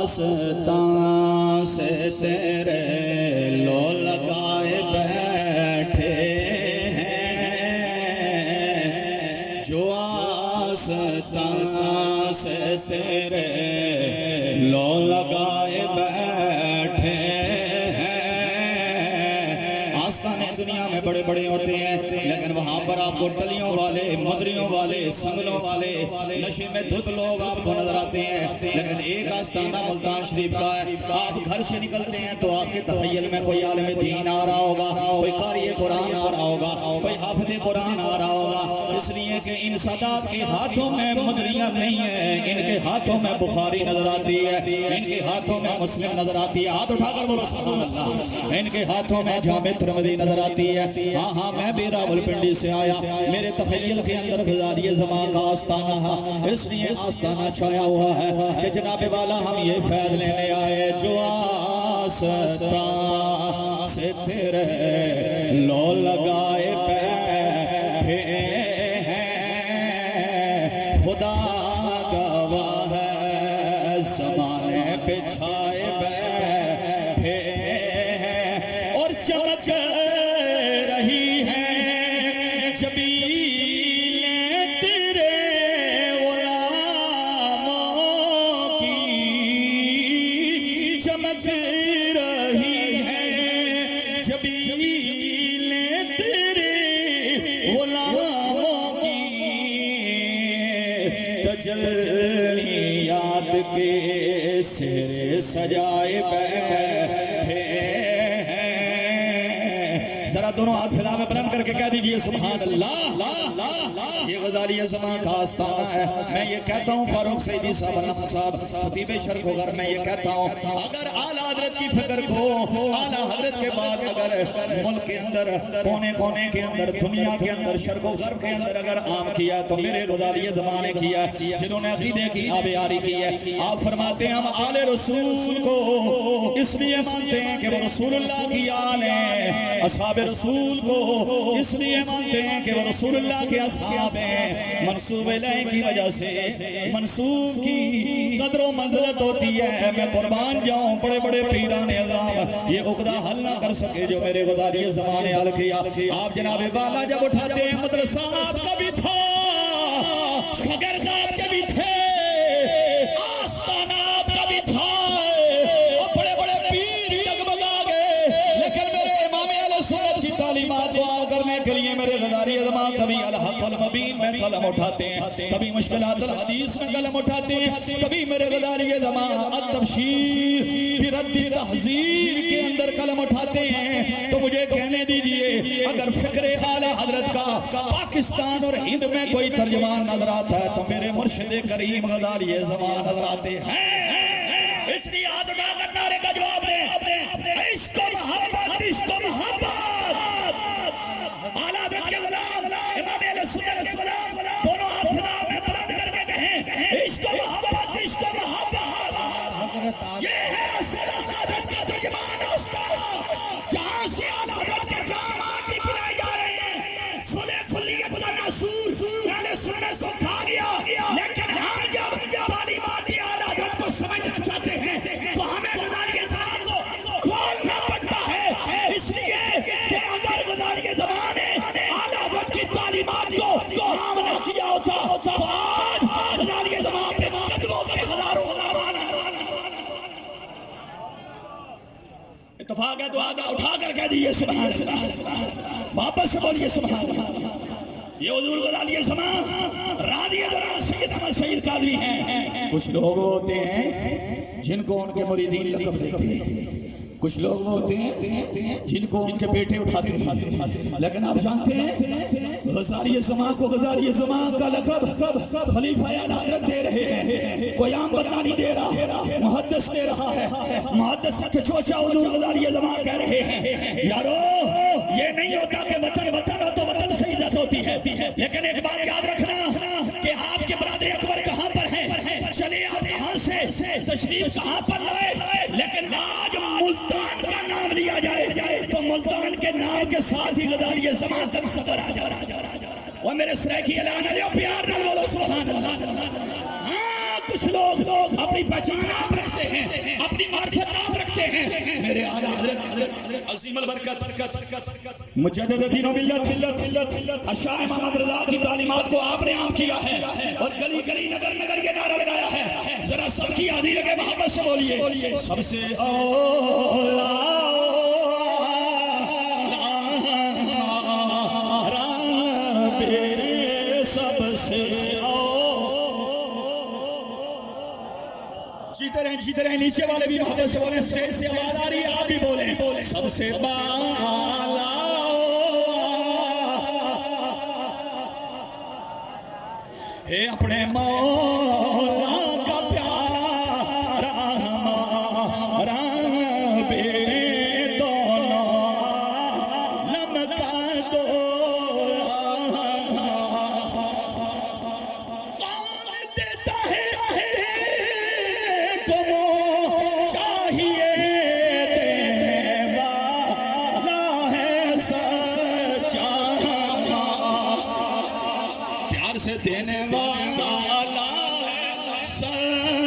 آستان سے تیرے لو لگائے بیٹھے ہیں، جو آستان سے تیرے لو لگائے بیٹھے ہیں۔ آستانے دنیا میں بڑے بڑے ہوتے ہیں، لیکن وہاں پر آپ کو ٹلیوں والے، مدریوں والے، سنگلوں والے، نشے میں دھت لوگ آپ کو نظر آتے ہیں، لیکن ایک آستانہ ملتان شریف کا ہے۔ آپ گھر سے نکلتے ہیں تو آپ کے تخیل میں کوئی عالم دین آ رہا ہوگا، کوئی قاری قرآن آ رہا ہوگا، کوئی حافظ قرآن آ رہا ہوگا، اس لیے کہ ان سادات کے ہاتھوں میں مدریاں نہیں ہیں، ان کے ہاتھوں میں بخاری نظر آتی ہے، ان کے ہاتھوں میں مسلم نظر آتی ہے۔ ہاتھ اٹھا کر بولو سبحان اللہ۔ ان کے ہاتھوں میں جامع ترمذی نظر آتی ہے۔ ہاں ہاں، میں بھی راولپنڈی سے آیا، میرے تخیل کے اندر غزالی زمان کا آستانہ ہے، اس لیے آستانہ چھایا ہوا ہے کہ جناب والا ہم یہ فیض لینے آئے، جو آستان سے تیرے لو لگائے بیٹھے ہیں، خدا گواہ ہے زمانے پہ چھائے بیٹھے ہیں، اور چمک رہی ہے جبیلیں تیرے غلاموں کی، چمک رہی ہے جبیلیں تیرے غلاموں کی، تجلیات کے سر سجائے بیٹھے ہیں۔ ذرا دونوں ہاتھ فضا میں بلند کر کے کہہ دیجئے سبحان اللہ۔ یہ غزالی زمان کا آستانہ ہے۔ میں یہ کہتا ہوں فاروق سیدی صاحب خطیب شرق ہوگر، میں یہ کہتا ہوں اگر اعلیٰ حضرت کی فکر کو اعلیٰ حضرت کے بعد اگر ملک کے اندر، کونے کونے کے اندر، دنیا کے اندر، شرق و غرب کے اندر اگر عام کیا تو میرے غزالی زمان نے کیا، جنہوں نے عقیدے کی آبیاری کی ہے۔ آپ فرماتے ہیں ہم آل رسول کو اس لیے مانتے ہیں کہ وہ رسول اللہ کی آل ہیں، اصحاب رسول کو اس لیے مانتے ہیں کہ وہ رسول اللہ کے اصحاب ہیں۔ منصوب الیہ کی وجہ سے منصوب کی قدر و منزلت ہوتی ہے۔ میں قربان جاؤں، بڑے بڑے پیران اعظام یہ عقدہ حل نہ کر سکے جو میرے غزالی زمان نے حل کیا۔ آپ جناب والا جب اٹھاتے ہیں، مدرسہ آپ کا بھی تھا، شاگرد آپ کے بھی تھے، آستانہ آپ کا بھی تھا، اور بڑے بڑے پیر جگمگا گئے، لیکن میرے امام اہل سنت کی تعلیمات کو عام کرنے کے لیے میرے غزالی زمان کبھی الحق المبین میں قلم اٹھاتے ہیں، کبھی مشکلات الحدیث میں قلم اٹھاتے ہیں، کبھی میرے غزالی زمان التبشیر برد تحذیر کے اندر قلم اٹھاتے ہیں۔ تو مجھے کہنے دیجئے اگر فکر اعلیٰ حضرت کا پاکستان اور ہند میں کوئی ترجمان نظر آتا ہے تو میرے مرشد کریم غزالی زمان نظر آتے ہیں۔ اس لیے ہاتھ اٹھا کر نعرے کا جواب دیں، عشق و محبت، عشق و محبت۔ اعلیٰ حضرت کے غلام امام اہل سنت کے غلام دونوں ہاتھ خدا میں بلند کر کے کہیں عشق و محبت، عشق و محبت۔ یہ ہے اصل حضرت کا ترجمان استاد، جہاں سے اعلیٰ حضرت کے جامعات بھی پلائے جا رہے ہیں۔ صلح کلیت کا ناسور اہل سنت کو کھا گیا، لیکن ہم جب تعلیمات اعلیٰ حضرت کو سمجھنا چاہتے ہیں تو ہمیں غزالی زمان کو کھولنا پڑتا ہے، اس لیے کہ اگر غزالی زمان نے اعلیٰ حضرت کی تعلیمات کو عام نہ کیا ہوتا تو آج غزالی زمان پہ قدموں پر ہزاروں اتفاق ہے تو آگا اٹھا کر کہہ دیئے سبحان اللہ، واپس سے بولیے سبحان اللہ۔ یہ حضور غزالی زمان راضی دوران سید احمد سعید قادری ہیں۔ کچھ لوگ ہوتے ہیں جن کو ان کے مریدین لقب دیتے ہیں، کچھ لوگ ہوتے ہیں جن کو ان کے بیٹے اٹھاتے ہیں، لیکن آپ جانتے ہیں غزالی زمان کو غزالی زمان کا لقب خلیفہ اعلیٰ حضرت دے رہے ہیں، کوئی عام بندہ نہیں دے رہا، محدث دے رہا ہے۔ محدث کے چوچا حضور غزالی زمان کہہ رہے ہیں یارو یہ نہیں ہوتا کہ وطن وطن ہو تو وطن سے عزت ہوتی ہے، لیکن ایک بات یاد رکھنا کہ آپ کے برادر اکبر کہاں پر ہیں، چلے آپ کہاں سے تشریف کہاں پر لائے، لیکن آج ملتان کا نام لیا جائے تو ملتان کے نام کے ساتھ ہی غزالی زمان سے سفر آ جائے۔ وہ میرے سرائکی اعلان علیہ پیار نہ بولو سبحان اللہ۔ ہاں کچھ لوگ اپنی پہچان آپ رکھتے ہیں، اپنی معرفت آپ رکھتے ہیں. میرے اعلیٰ حضرت عظیم البرکت مجدد دین و ملت اشاہ محمد رضا کی تعلیمات کو آپ نے عام کیا ہے اور گلی گلی نگر نگر یہ نعرہ لگایا ہے. ذرا سب کی آدھی لگے محبت سے بولیے سب سے اولا سب سے جیتے رہیں نیچے والے بھی محبت سے بولیں. سٹیج سے آواز آ رہی ہے آپ بھی بولیں سب سے بالا ہے اپنے مولا کا پیارا ہمارا بے دونوں عالم کا سے دینے والا ہے سر